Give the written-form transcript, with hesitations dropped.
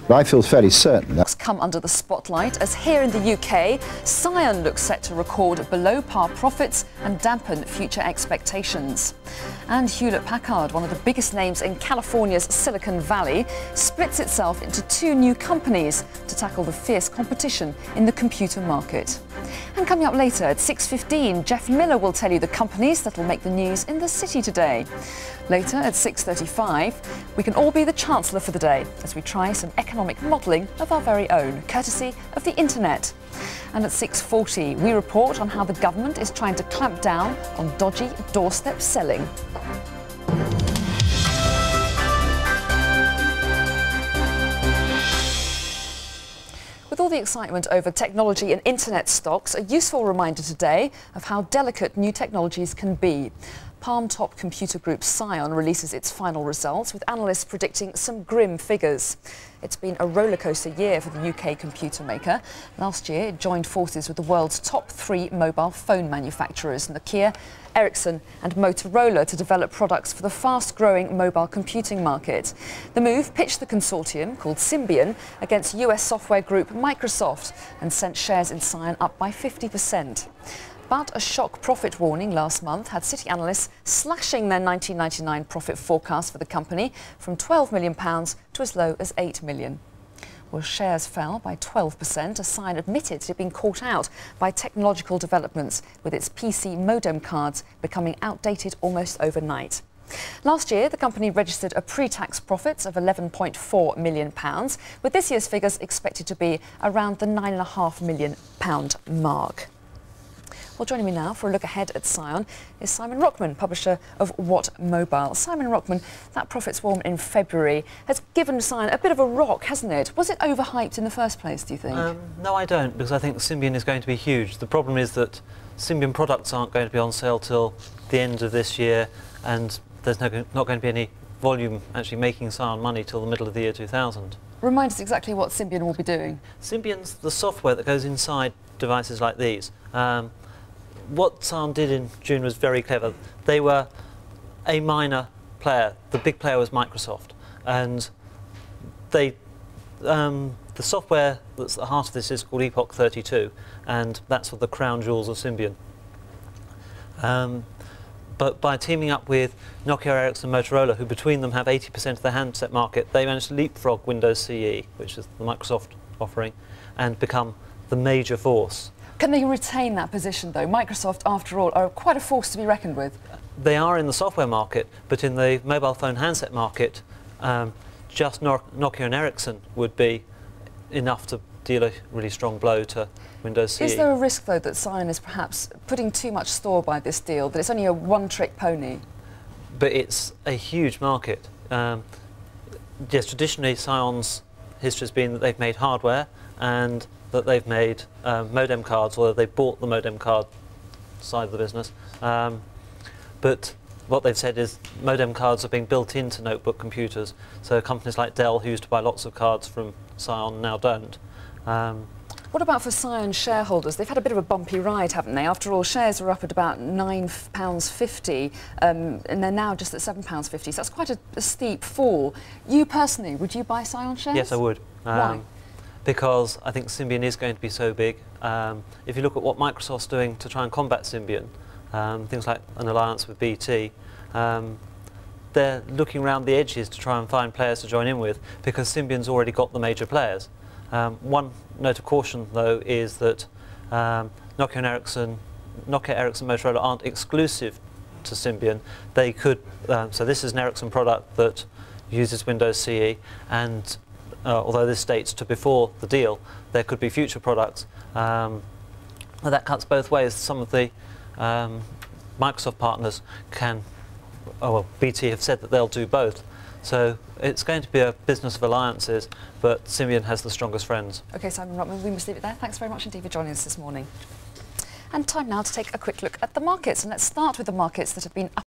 But I feel fairly certain that Come under the spotlight as here in the UK, Psion looks set to record below-par profits and dampen future expectations. And Hewlett-Packard, one of the biggest names in California's Silicon Valley, splits itself into two new companies to tackle the fierce competition in the computer market. And coming up later at 6:15, Jeff Miller will tell you the companies that will make the news in the city today. Later at 6:35, we can all be the Chancellor for the day as we try some economic modelling of our very own, courtesy of the internet. And at 6:40, we report on how the government is trying to clamp down on dodgy doorstep selling. With all the excitement over technology and internet stocks, a useful reminder today of how delicate new technologies can be. Palm top computer group Psion releases its final results, with analysts predicting some grim figures. It's been a rollercoaster year for the UK computer maker. Last year, it joined forces with the world's top three mobile phone manufacturers, Nokia, Ericsson and Motorola, to develop products for the fast-growing mobile computing market. The move pitched the consortium, called Symbian, against US software group Microsoft and sent shares in Psion up by 50%. But a shock profit warning last month had city analysts slashing their 1999 profit forecast for the company from £12 million to as low as £8 million. Well, shares fell by 12%, as Psion admitted it had been caught out by technological developments, with its PC modem cards becoming outdated almost overnight. Last year, the company registered a pre-tax profit of £11.4 million, with this year's figures expected to be around the £9.5 million mark. Well, joining me now for a look ahead at Psion is Simon Rockman, publisher of What Mobile. Simon Rockman, that profit swarm in February has given Psion a bit of a rock, hasn't it? Was it overhyped in the first place, do you think? No, I don't, because I think Symbian is going to be huge. The problem is that Symbian products aren't going to be on sale till the end of this year, and there's not going to be any volume actually making Psion money till the middle of the year 2000. Remind us exactly what Symbian will be doing. Symbian's the software that goes inside devices like these. What Psion did in June was very clever. They were a minor player. The big player was Microsoft, and the software that's at the heart of this is called Epoch 32, and that's sort of the crown jewels of Symbian. But by teaming up with Nokia, Ericsson, Motorola, who between them have 80% of the handset market, they managed to leapfrog Windows CE, which is the Microsoft offering, and become the major force. Can they retain that position, though? Microsoft, after all, are quite a force to be reckoned with. They are in the software market, but in the mobile phone handset market, just Nokia and Ericsson would be enough to deal a really strong blow to Windows CE. Is there a risk, though, that Psion is perhaps putting too much store by this deal, that it's only a one-trick pony? But it's a huge market. Yes, traditionally, Psion's history has been that they've made hardware and that they've made modem cards, or they bought the modem card side of the business. But what they've said is modem cards are being built into notebook computers, so companies like Dell, who used to buy lots of cards from Psion, now don't. What about for Psion shareholders? They've had a bit of a bumpy ride, haven't they? After all, shares are up at about £9.50, and they're now just at £7.50, so that's quite a steep fall. You personally, would you buy Psion shares? Yes, I would. Why? Because I think Symbian is going to be so big. If you look at what Microsoft's doing to try and combat Symbian, things like an alliance with BT, they're looking around the edges to try and find players to join in with, because Symbian's already got the major players. One note of caution, though, is that Nokia, Ericsson, Motorola aren't exclusive to Symbian. They could, so this is an Ericsson product that uses Windows CE, and although this dates to before the deal, there could be future products. That cuts both ways. Some of the Microsoft partners can, well, BT have said that they'll do both. So it's going to be a business of alliances, but Symbian has the strongest friends. OK, Simon Rockman, we must leave it there. Thanks very much indeed for joining us this morning. And time now to take a quick look at the markets. And let's start with the markets that have been up